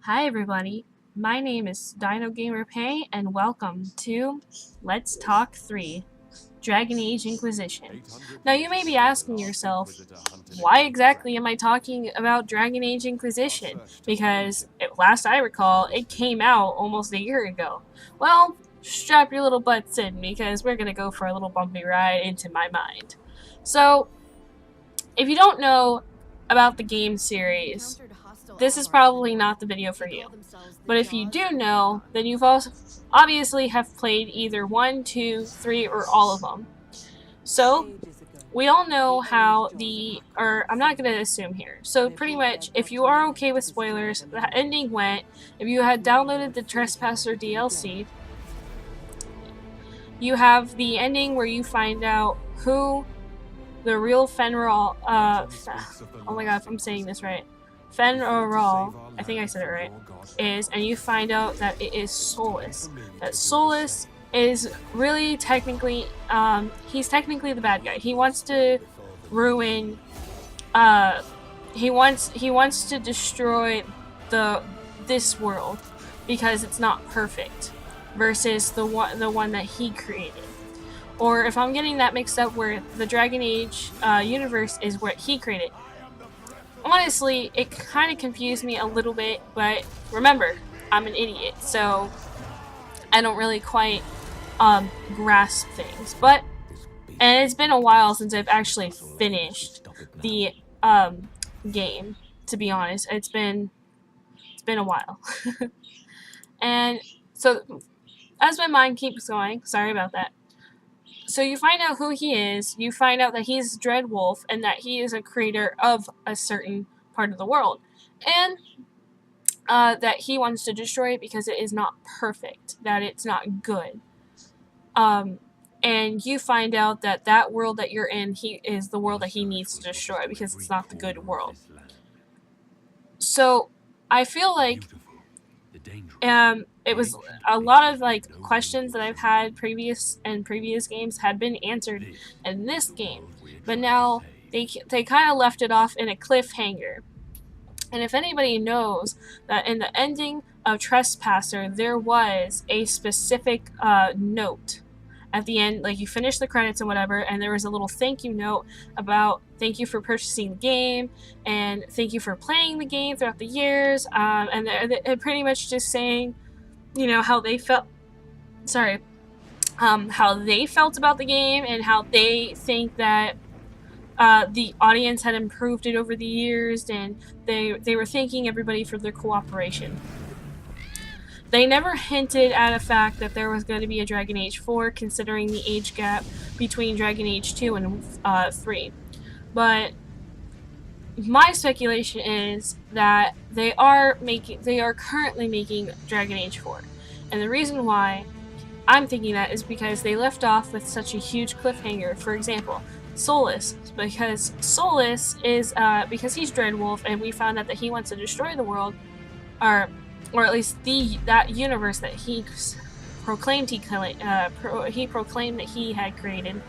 Hi everybody, my name is Dinogamerpey and welcome to Let's Talk 3, Dragon Age Inquisition. Now you may be asking yourself, why exactly am I talking about Dragon Age Inquisition? Because last I recall, it came out almost a year ago. Well, strap your little butts in because we're gonna go for a little bumpy ride into my mind. So, if you don't know about the game series, this is probably not the video for you. But if you do know, then you've also obviously have played either 1, 2, 3, or all of them. So, we all know how I'm not going to assume here. So pretty much, if you are okay with spoilers, the ending went, if you had downloaded the Trespasser DLC, you have the ending where you find out who the real Fenrir, oh my god if I'm saying this right, Fenrir, I think I said it right, is, and you find out that it is Solus. That Solus is really technically, he's technically the bad guy. He wants to ruin, he wants to destroy this world because it's not perfect, versus the one that he created. Or if I'm getting that mixed up, where the Dragon Age universe is what he created. Honestly, it kind of confused me a little bit, but remember, I'm an idiot, so I don't really quite grasp things. And it's been a while since I've actually finished the game, to be honest. It's been a while. And so, as my mind keeps going, sorry about that. So you find out who he is, you find out that he's Dreadwolf, and that he is a creator of a certain part of the world. And that he wants to destroy it because it is not perfect, that it's not good. And you find out that that world that you're in, is the world that he needs to destroy because it's not the good world. So I feel like it was a lot of questions that I've had previous games had been answered in this game, but now they kind of left it off in a cliffhanger. And if anybody knows that in the ending of Trespasser, there was a specific note at the end, like you finish the credits and whatever, and there was a little thank you note about thank you for purchasing the game and thank you for playing the game throughout the years, and they're pretty much just saying, you know, how they felt. How they felt about the game and how they think that the audience had improved it over the years, and they were thanking everybody for their cooperation. They never hinted at a fact that there was going to be a Dragon Age 4, considering the age gap between Dragon Age 2 and 3. But my speculation is that they are currently making Dragon Age 4. And the reason why I'm thinking that is because they left off with such a huge cliffhanger. For example, Solus, because Solus is because he's Dreadwolf, and we found out that he wants to destroy the world, or at least that universe that he proclaimed he proclaimed that he had created.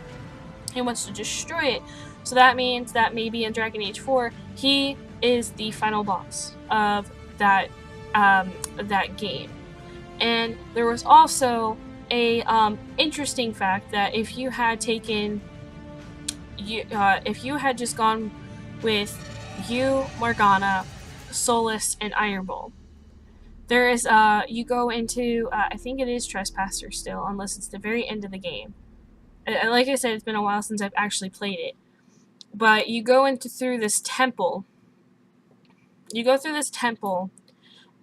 He wants to destroy it. So that means that maybe in Dragon Age 4, he is the final boss of that game. And there was also a interesting fact that if you had just gone with you, Morgana, Solus, and Ironbowl, there is you go into I think it is Trespasser still, unless it's the very end of the game. Like I said, it's been a while since I've actually played it. But you go through this temple. You go through this temple,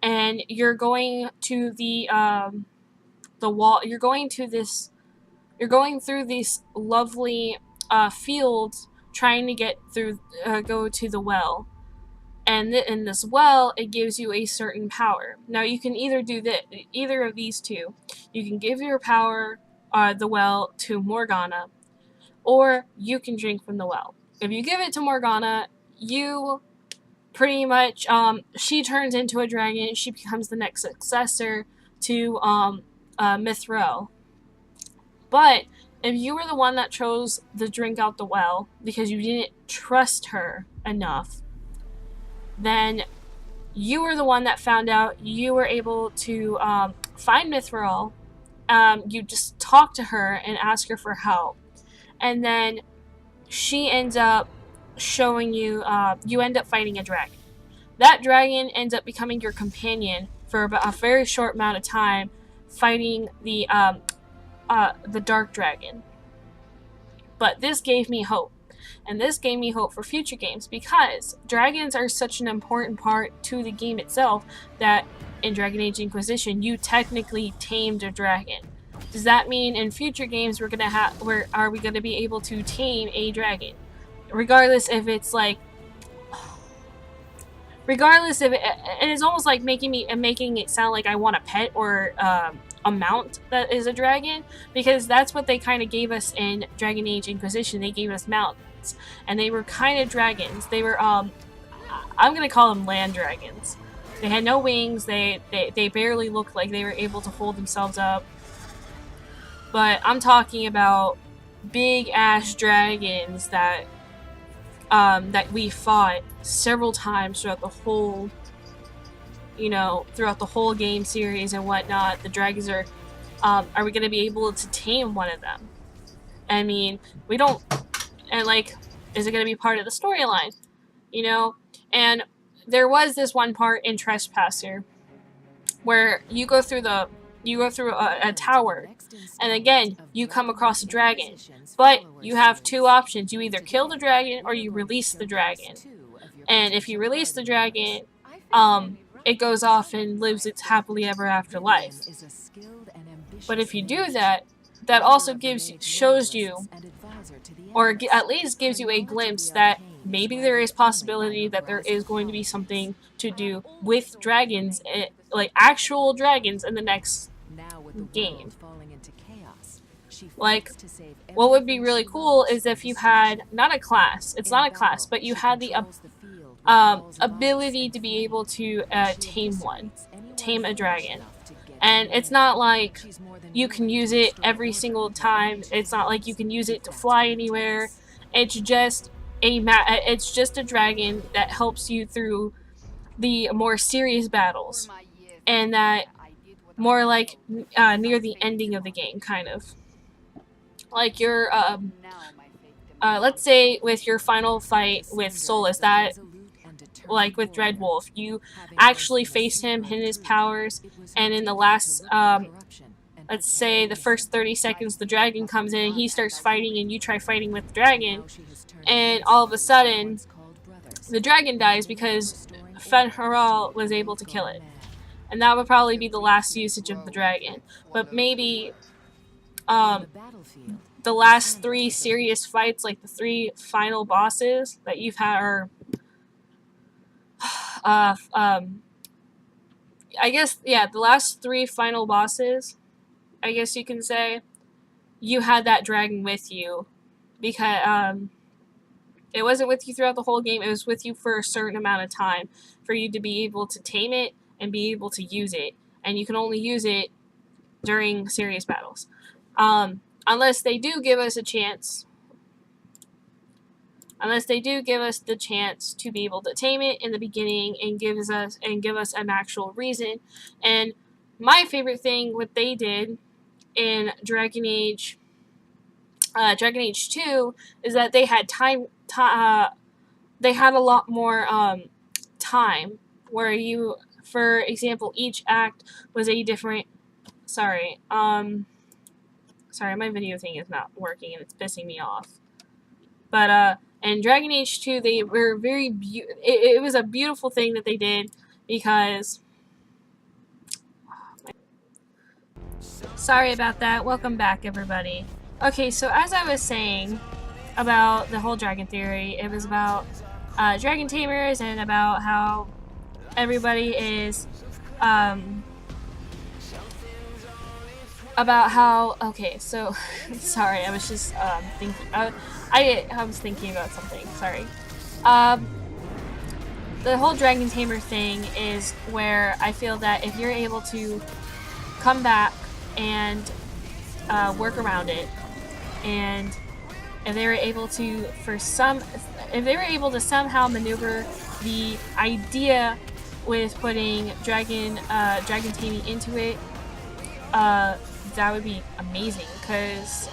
and you're going to the wall. You're going through these lovely fields, trying to get through, go to the well. And in this well, it gives you a certain power. Now you can either do either of these two. You can give your power, the well, to Morgana, or you can drink from the well. If you give it to Morgana, you pretty much, she turns into a dragon. She becomes the next successor to Mithril. But if you were the one that chose the drink out the well because you didn't trust her enough, then you were the one that found out. You were able to find Mithril. You just talk to her and ask her for help. And then she ends up showing you, you end up fighting a dragon. That dragon ends up becoming your companion for about a very short amount of time, fighting the dark dragon. But this gave me hope. And this gave me hope for future games, because dragons are such an important part to the game itself that in Dragon Age Inquisition, you technically tamed a dragon. Does that mean in future games are we gonna be able to tame a dragon? Regardless if it's like, regardless if it is almost like making it sound like I want a pet or a mount that is a dragon, because that's what they kind of gave us in Dragon Age Inquisition. They gave us mounts, and they were kind of dragons. They were I'm gonna call them land dragons. They had no wings. They barely looked like they were able to hold themselves up. But I'm talking about big ass dragons that that we fought several times throughout the whole, throughout the whole game series and whatnot. The dragons are we going to be able to tame one of them? I mean, we don't, and like, is it going to be part of the storyline? And there was this one part in Trespasser where you go through a tower, and again, you come across a dragon. But you have two options. You either kill the dragon or you release the dragon. And if you release the dragon, it goes off and lives its happily ever after life. But if you do that, that also shows you, or at least gives you a glimpse that maybe there is possibility that there is going to be something to do with dragons, like actual dragons, in the next game. Like, what would be really cool is if you had it's not a class, but you had the ability to be able to tame a dragon. And it's not like you can use it every single time. It's not like you can use it to fly anywhere. It's just a dragon that helps you through the more serious battles, and that more like near the ending of the game, kind of. Like your, let's say with your final fight with Solus, that, like with Dreadwolf, you actually face him in his powers, and in the last, let's say the first 30 seconds, the dragon comes in, and he starts fighting, and you try fighting with the dragon, and all of a sudden, the dragon dies because Fen'Harel was able to kill it. And that would probably be the last usage of the dragon. But maybe, the last 3 serious fights, like the 3 final bosses that you've had, are, I guess, yeah, the last 3 final bosses, I guess you can say, you had that dragon with you, because, it wasn't with you throughout the whole game, it was with you for a certain amount of time, for you to be able to tame it and be able to use it, and you can only use it during serious battles. Unless they do give us a chance. Unless they do give us the chance to be able to tame it in the beginning and give us an actual reason. And my favorite thing, what they did in Dragon Age 2, is that they had they had a lot more time, where you, for example, each act was a different. Sorry, my video thing is not working and it's pissing me off. But in Dragon Age 2, they were very it was a beautiful thing that they did, because sorry about that. Welcome back, everybody. Okay, so as I was saying about the whole dragon theory, it was about dragon tamers, and about how everybody is about how, okay, so sorry, I was just thinking, I was thinking about something, sorry. The whole dragon tamer thing is where I feel that if you're able to come back and work around it, and if they were able to somehow maneuver the idea with putting dragon taming into it, that would be amazing, because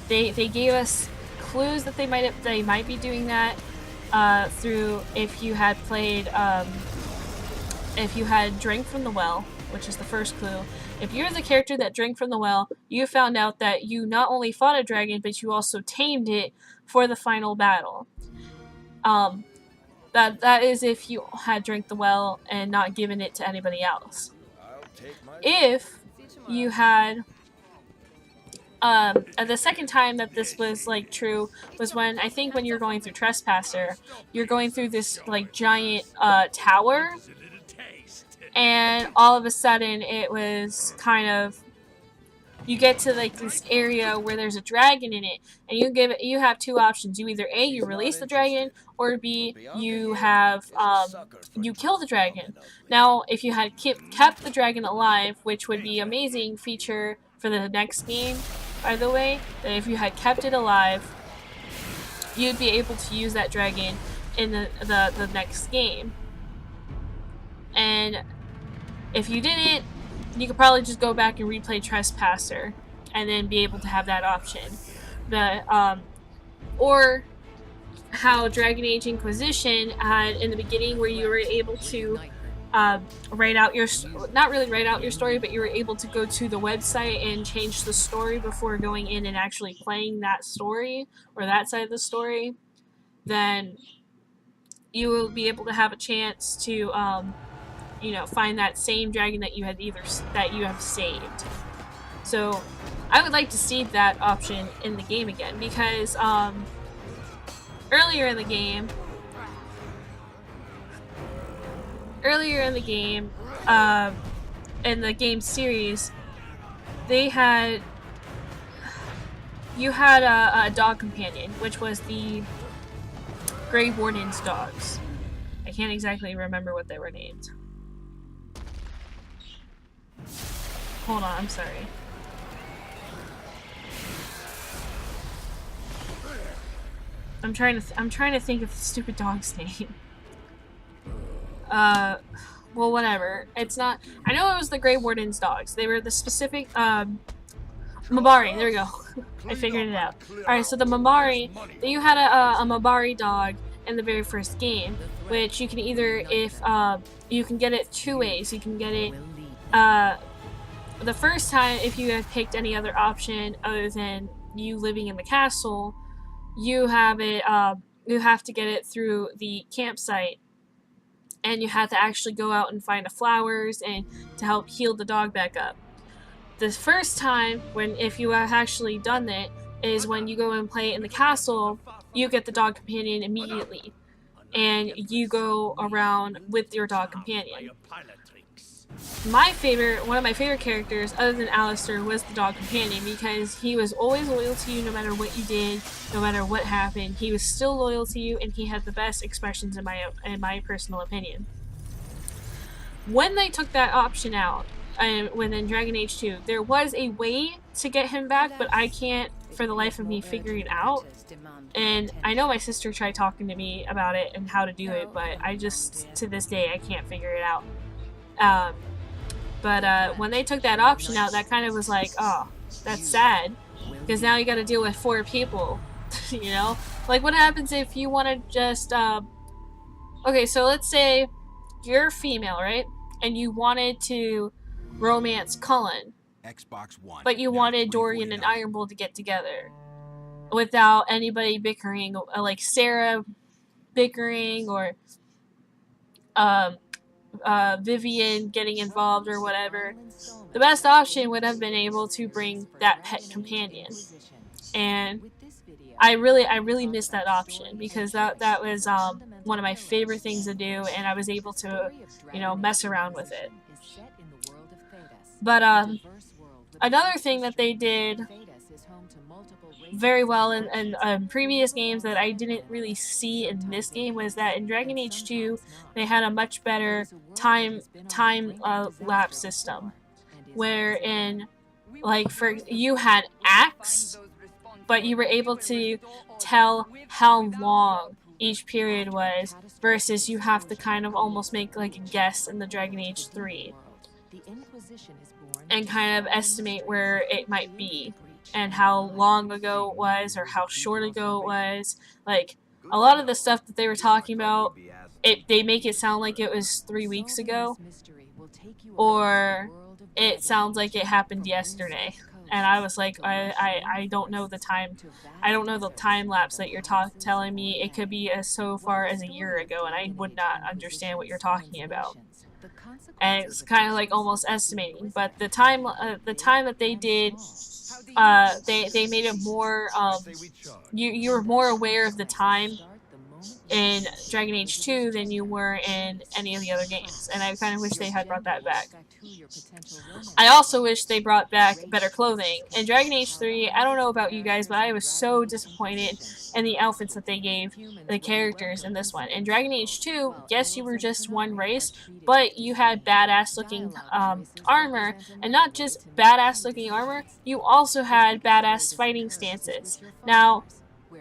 they gave us clues that they might be doing that through if you had played if you had drank from the well, which is the first clue. If you're the character that drank from the well, you found out that you not only fought a dragon, but you also tamed it for the final battle. That is if you had drank the well and not given it to anybody else. If you had the second time that this was like true was when I think when you're going through Trespasser, you're going through this like giant tower, and all of a sudden it was kind of, you get to like this area where there's a dragon in it, and you have two options. You either A, you release the dragon, or B, you have you kill the dragon. Now, if you had kept the dragon alive, which would be an amazing feature for the next game, by the way, that if you had kept it alive, you'd be able to use that dragon in the next game. And if you didn't, you could probably just go back and replay Trespasser and then be able to have that option. But or how Dragon Age Inquisition had in the beginning, where you were able to write out your, not really write out your story, but you were able to go to the website and change the story before going in and actually playing that story or that side of the story. Then you will be able to have a chance to you know, find that same dragon that you have saved. So I would like to see that option in the game again, because earlier in the game, in the game series, you had a dog companion, which was the Grey Warden's dogs. I can't exactly remember what they were named. Hold on, I'm sorry. I'm trying to think of the stupid dog's name. Well, whatever. It's not. I know it was the Grey Warden's dogs. They were the specific. Mabari. There we go. I figured it out. All right. So the Mabari. You had a Mabari dog in the very first game, which you can either, if you can get it two ways. You can get it the first time if you have picked any other option other than you living in the castle. You have it. You have to get it through the campsite, and you have to actually go out and find the flowers and to help heal the dog back up. The first time, if you have actually done it, is when you go and play in the castle. You get the dog companion immediately, and you go around with your dog companion. One of my favorite characters, other than Alistair, was the dog companion, because he was always loyal to you no matter what you did, no matter what happened. He was still loyal to you, and he had the best expressions in my personal opinion. When they took that option out, within Dragon Age 2, there was a way to get him back, but I can't for the life of me figure it out. And I know my sister tried talking to me about it and how to do it, but I just, to this day, I can't figure it out. But when they took that option out, that kind of was like, oh, that's sad, because now you got to deal with 4 people. You know, like what happens if you want to just okay, so let's say you're female, right, and you wanted to romance Cullen, Xbox One, but you wanted Dorian and Ironbull to get together without anybody bickering, like Sarah bickering, or Vivian getting involved or whatever. The best option would have been able to bring that pet companion, and I really missed that option, because that was one of my favorite things to do, and I was able to, you know, mess around with it. But another thing that they did very well in previous games that I didn't really see in this game was that in Dragon Age 2 they had a much better time lapse system, wherein, like, you had acts, but you were able to tell how long each period was, versus you have to kind of almost make like a guess in the Dragon Age 3 and kind of estimate where it might be and how long ago it was or how short ago it was. Like, a lot of the stuff that they were talking about, they make it sound like it was 3 weeks ago, or it sounds like it happened yesterday. And I was like, I don't know the time. I don't know the time lapse that you're telling me. It could be as so far as a year ago, and I would not understand what you're talking about. And it's kind of like almost estimating. But the time that they did, they made it more. You were more aware of the time in Dragon Age 2 than you were in any of the other games, and I kind of wish they had brought that back. I also wish they brought back better clothing. In Dragon Age 3, I don't know about you guys, but I was so disappointed in the outfits that they gave the characters in this one. In Dragon Age 2, yes, you were just one race, but you had badass looking armor, and not just badass looking armor, you also had badass fighting stances. Now,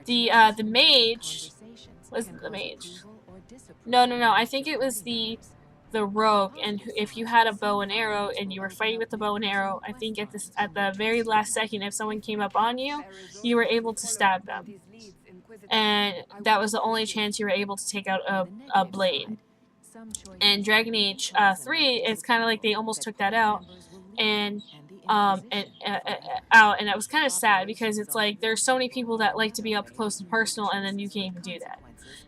the mage... wasn't the mage. No, I think it was the rogue, and if you had a bow and arrow and you were fighting with the bow and arrow, I think at the very last second, if someone came up on you, you were able to stab them. And that was the only chance you were able to take out a blade. And Dragon Age 3, it's kind of like they almost took that out, and it was kind of sad, because it's like there's so many people that like to be up close and personal, and then you can't even do that.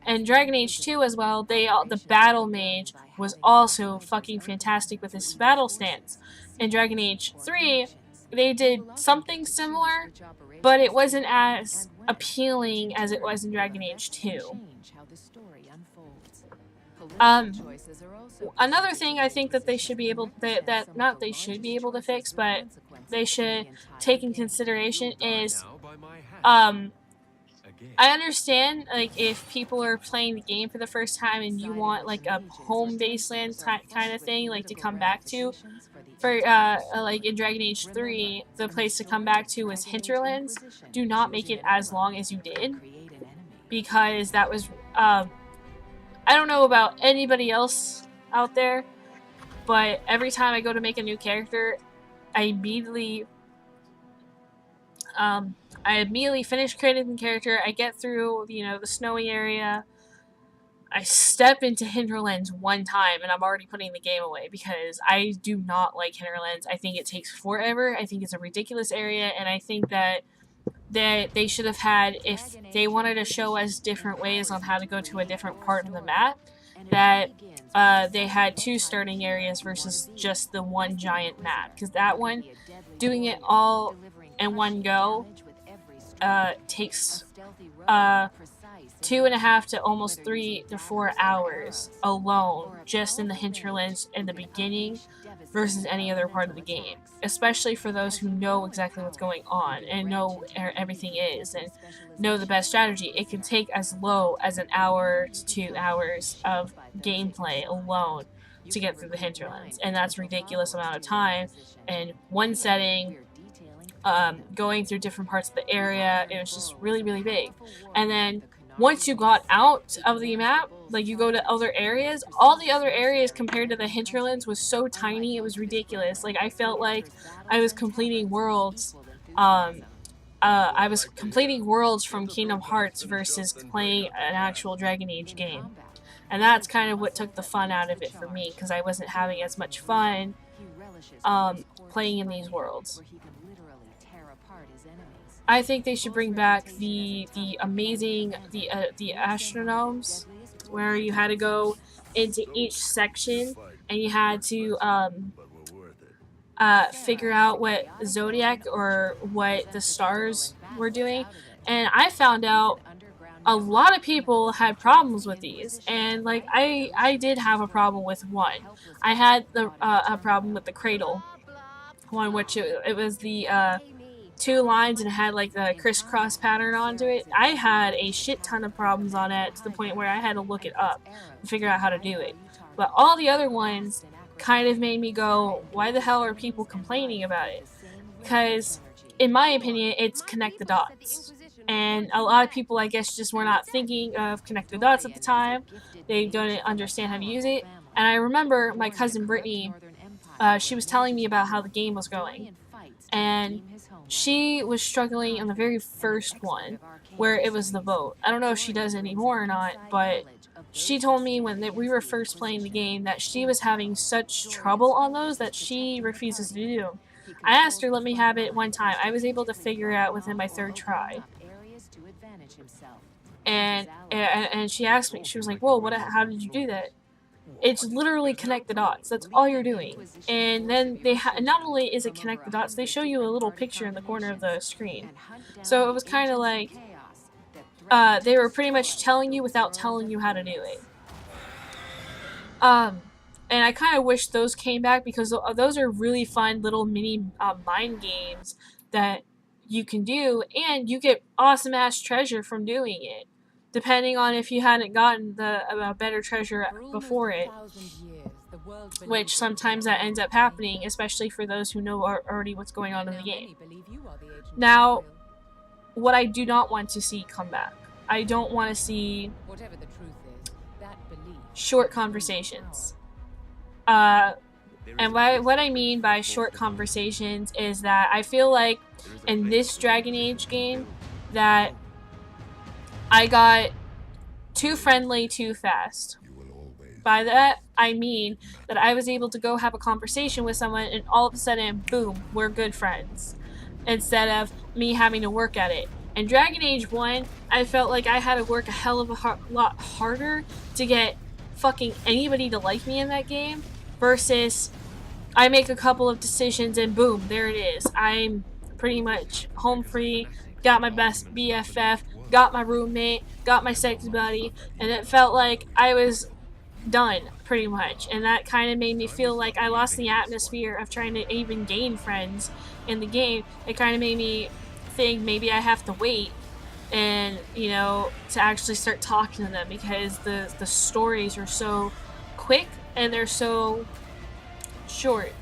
And Dragon Age 2 as well, the battle mage was also fucking fantastic with his battle stance. In Dragon Age 3, they did something similar, but it wasn't as appealing as it was in Dragon Age 2. Another thing I think that they should be able to fix, but they should take in consideration is, I understand, like, if people are playing the game for the first time and you want, like, a home baseland kind of thing, like, to come back to. For, like, in Dragon Age 3, the place to come back to was Hinterlands. Do not make it as long as you did, because that was, I don't know about anybody else out there, but every time I go to make a new character, I immediately finish creating the character. I get through, the snowy area. I step into Hinterlands one time, and I'm already putting the game away, because I do not like Hinterlands. I think it takes forever. I think it's a ridiculous area, and I think that they should have had, if they wanted to show us different ways on how to go to a different part of the map, that they had 2 starting areas versus just the one giant map. Because that one, doing it all in one go, takes 2.5 to almost 3 to 4 hours alone, just in the Hinterlands in the beginning, versus any other part of the game. Especially for those who know exactly what's going on and know where everything is and know the best strategy. It can take as low as 1 hour to 2 hours of gameplay alone to get through the Hinterlands, and that's a ridiculous amount of time in one setting. Going through different parts of the area, it was just really, really big. And then once you got out of the map, like, you go to other areas, all the other areas compared to the Hinterlands was so tiny, it was ridiculous. Like, I felt like I was completing worlds. I was completing worlds from Kingdom Hearts versus playing an actual Dragon Age game. And that's kind of what took the fun out of it for me, because I wasn't having as much fun playing in these worlds. I think they should bring back the amazing astronomes, where you had to go into each section and you had to figure out what zodiac or what the stars were doing. And I found out a lot of people had problems with these, and like I did have a problem with one. I had a problem with the cradle one, which it was the 2 lines and it had like the crisscross pattern onto it. I had a shit ton of problems on it, to the point where I had to look it up and figure out how to do it. But all the other ones kind of made me go, why the hell are people complaining about it? Because in my opinion, it's connect the dots. and a lot of people, I guess, just were not thinking of connect the dots at the time. They don't understand how to use it. And I remember my cousin Brittany, she was telling me about how the game was going, and she was struggling on the very first one where it was the vote. I don't know if she does anymore or not, but she told me when we were first playing the game that she was having such trouble on those that she refuses to do. I asked her, let me have it one time. I was able to figure it out within my third try. And she asked me, she was like, whoa, how did you do that? It's literally connect the dots. That's all you're doing. And then not only is it connect the dots, they show you a little picture in the corner of the screen. So it was kind of like they were pretty much telling you without telling you how to do it. And I kind of wish those came back because those are really fun little mini mind games that you can do, and you get awesome ass treasure from doing it, depending on if you hadn't gotten the better treasure before it, which sometimes that ends up happening, especially for those who know already what's going on in the game. Now, what I do not want to see come back, I don't want to see short conversations. And what I mean by short conversations is that I feel like in this Dragon Age game that I got too friendly too fast. By that, I mean that I was able to go have a conversation with someone and all of a sudden, boom, we're good friends. Instead of me having to work at it. In Dragon Age 1, I felt like I had to work a hell of a lot harder to get fucking anybody to like me in that game versus I make a couple of decisions and boom, there it is. I'm pretty much home free, got my best BFF, got my roommate, got my sex buddy, and it felt like I was done, pretty much. And that kind of made me feel like I lost the atmosphere of trying to even gain friends in the game. It kind of made me think maybe I have to wait and, you know, to actually start talking to them because the stories are so quick and they're so short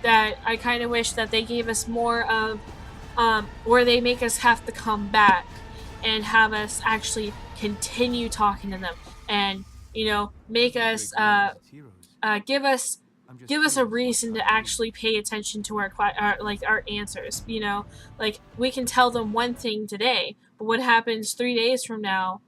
that I kind of wish that they gave us more of where they make us have to come back and have us actually continue talking to them and, you know, make us give us a reason to actually pay attention to our answers. You know, like we can tell them one thing today, but what happens 3 days from now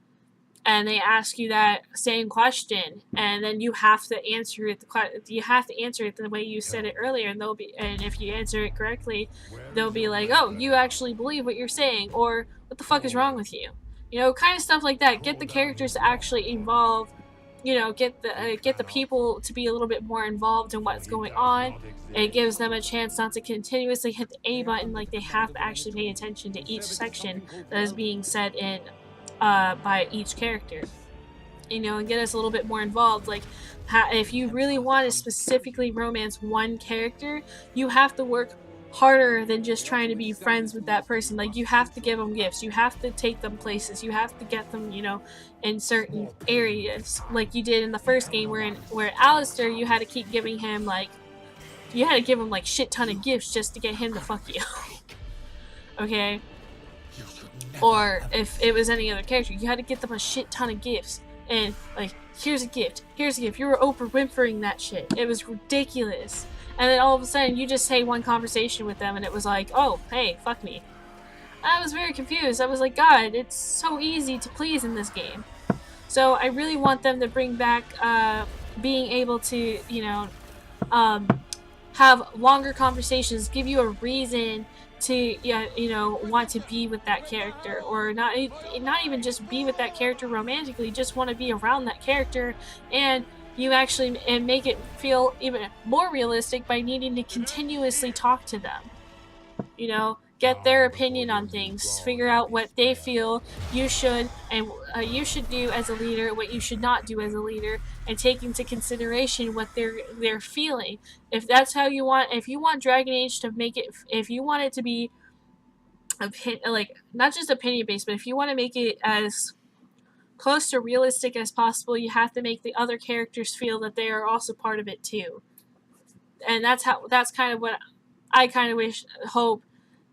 and they ask you that same question and then you have to answer it the way you said it earlier, and if you answer it correctly, they'll be like, oh, you actually believe what you're saying, or what the fuck is wrong with you? You know, kind of stuff like that. Get the characters to actually evolve, you know, get the people to be a little bit more involved in what's going on. It gives them a chance not to continuously hit the A button, like they have to actually pay attention to each section that is being said in by each character, you know, and get us a little bit more involved. Like, if you really want to specifically romance one character, you have to work harder than just trying to be friends with that person. Like, you have to give them gifts, you have to take them places, you have to get them, you know, in certain areas, like you did in the first game where Alistair, you had to keep giving him like shit ton of gifts just to get him to fuck you. Okay? Or if it was any other character, you had to get them a shit ton of gifts. And, like, here's a gift. You were Oprah Winfreying that shit. It was ridiculous. And then all of a sudden, you just say one conversation with them, and it was like, oh, hey, fuck me. I was very confused. I was like, God, it's so easy to please in this game. So I really want them to bring back being able to, you know, have longer conversations, give you a reason to, you know, want to be with that character, or not even just be with that character romantically, just want to be around that character, and you actually and make it feel even more realistic by needing to continuously talk to them. You know, get their opinion on things, figure out what they feel you should do as a leader, what you should not do as a leader, and take into consideration what they're feeling. If that's how you want, if you want Dragon Age to make it, if you want it to be like not just opinion based, but if you want to make it as close to realistic as possible, you have to make the other characters feel that they are also part of it too. And that's kind of what I kind of hope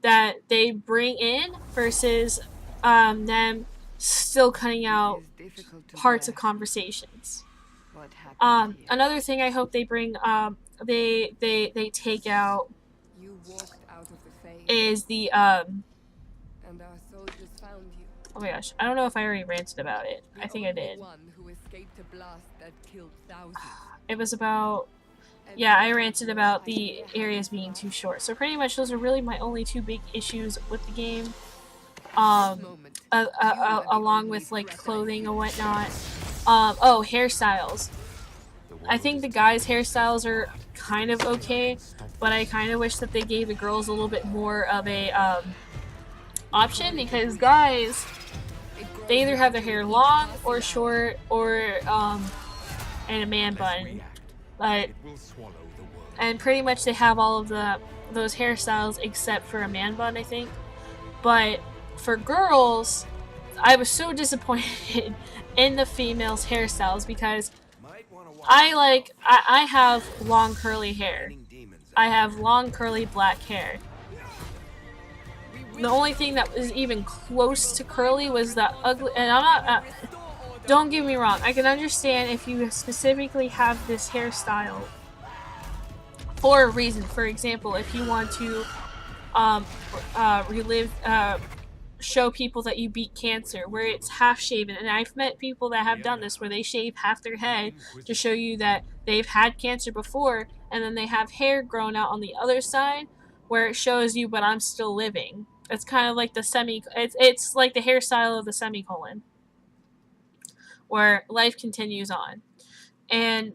that they bring in, versus them still cutting out parts of conversations. Another thing I hope they bring, they take out is the oh my gosh, I don't know if I already ranted about it. I think I did. It was about, yeah, I ranted about the areas being too short. So pretty much those are really my only two big issues with the game. Along with like clothing and whatnot. Oh, hairstyles. I think the guys' hairstyles are kind of okay, but I kind of wish that they gave the girls a little bit more of a option, because guys, they either have their hair long or short or and a man bun, but and pretty much they have all of those hairstyles except for a man bun, I think. But for girls, I was so disappointed in the females' hairstyles, because I have long curly hair. I have long curly black hair. The only thing that was even close to curly was the ugly, and I'm not, don't get me wrong, I can understand if you specifically have this hairstyle for a reason. For example, if you want to show people that you beat cancer, where it's half shaven, and I've met people that have done this where they shave half their head to show you that they've had cancer before, and then they have hair grown out on the other side where it shows you, but I'm still living. It's kind of like the it's like the hairstyle of the semicolon, where life continues on. And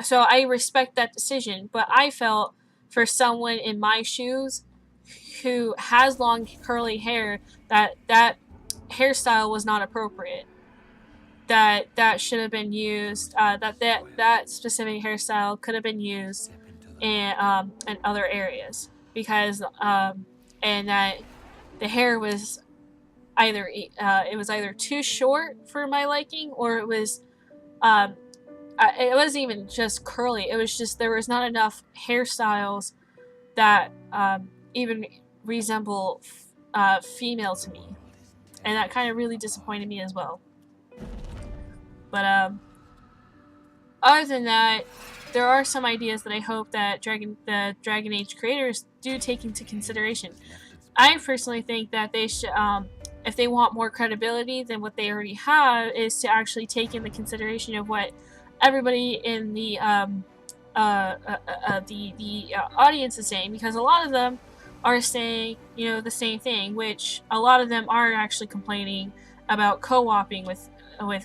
so I respect that decision, but I felt for someone in my shoes who has long curly hair, that hairstyle was not appropriate. That should have been used. That specific hairstyle could have been used in other areas, because and that the hair was either it was either too short for my liking, or it wasn't even just curly. It was just there was not enough hairstyles that even resemble female to me, and that kind of really disappointed me as well. But other than that, there are some ideas that I hope that the Dragon Age creators do take into consideration. I personally think that they should, if they want more credibility than what they already have, is to actually take into consideration of what everybody in the audience is saying, because a lot of them are saying, you know, the same thing, which a lot of them are actually complaining about co-oping with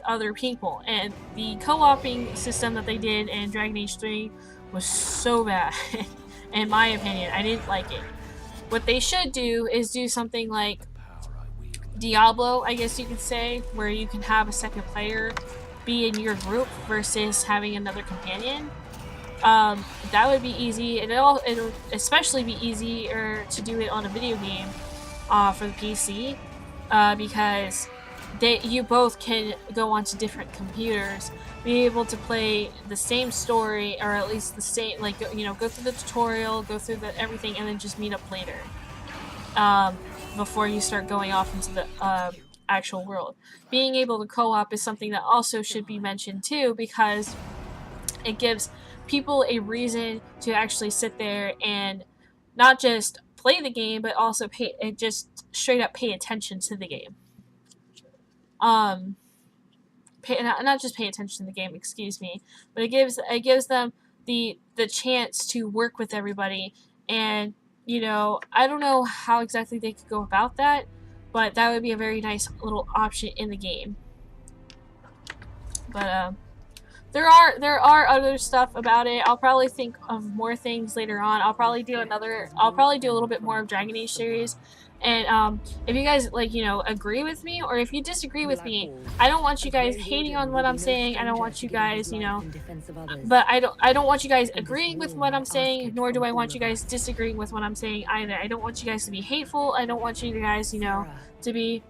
other people. And the co-oping system that they did in Dragon Age 3 was so bad. In my opinion, I didn't like it. What they should do is do something like Diablo, I guess you could say, where you can have a second player be in your group versus having another companion. That would be easy, and it'll especially be easier to do it on a video game for the PC, because you both can go onto different computers, be able to play the same story, or at least the same, like, you know, go through the tutorial, go through everything, and then just meet up later before you start going off into the actual world. Being able to co-op is something that also should be mentioned too, because it gives people a reason to actually sit there and not just play the game, but also just straight up pay attention to the game. Not just pay attention to the game, excuse me, but it gives them the chance to work with everybody. And, you know, I don't know how exactly they could go about that, but that would be a very nice little option in the game. But there are other stuff about it. I'll probably think of more things later on. I'll probably do a little bit more of Dragon Age series. And if you guys, like, you know, agree with me, or if you disagree with me, I don't want you guys hating on what I'm saying. I don't want you guys, you know, but I don't want you guys agreeing with what I'm saying, nor do I want you guys disagreeing with what I'm saying either. I don't want you guys to be hateful. I don't want you guys, you know, to be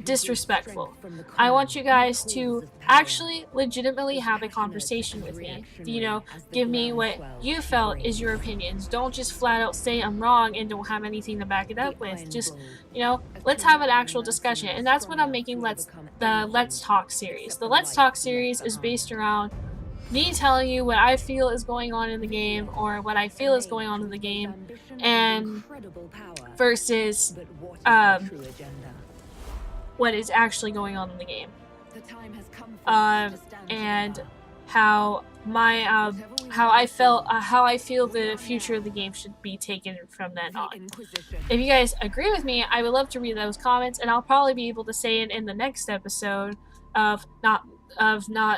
disrespectful. I want you guys to actually legitimately have a conversation with me. You know, give me what you felt is your opinions. Don't just flat out say I'm wrong and don't have anything to back it up with. Just, you know, let's have an actual discussion. And that's what I'm making the Let's Talk series. The Let's Talk series is based around me telling you what I feel is going on in the game, or what I feel is going on in the game, and versus what is actually going on in the game, and how I feel the future of the game should be taken from then on. If you guys agree with me, I would love to read those comments, and I'll probably be able to say it in the next episode of not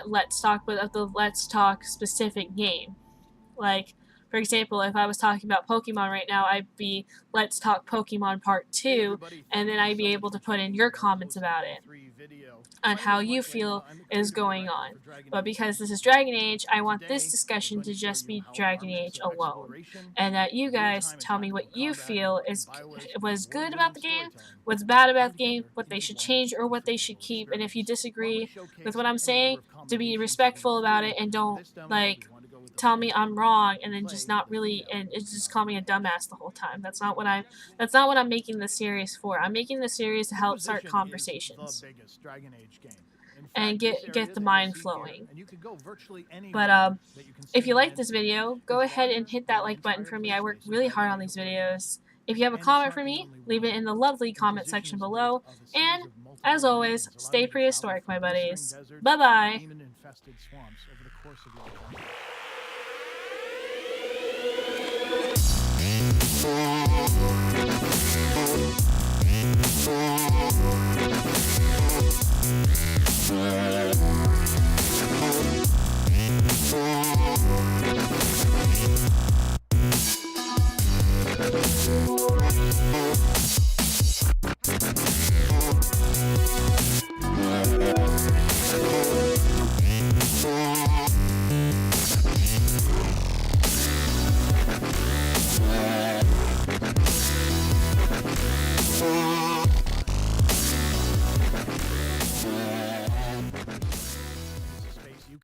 Let's Talk, but of the Let's Talk specific game. Like, for example, if I was talking about Pokemon right now, I'd be Let's Talk Pokemon Part 2, and then I'd be able to put in your comments about it, on how you feel is going on. But because this is Dragon Age, I want this discussion to just be Dragon Age alone, and that you guys tell me what you feel was good about the game, what's bad about the game, what they should change or what they should keep, and if you disagree with what I'm saying, to be respectful about it and don't, like, tell me I'm wrong and then just not really, and it's just call me a dumbass the whole time. That's not what I'm making this series for. I'm making this series to help start conversations and get the mind flowing. But if you like this video, go ahead and hit that like button for me. I work really hard on these videos. If you have a comment for me, leave it in the lovely comment section below. And as always, stay prehistoric, my buddies. Bye bye.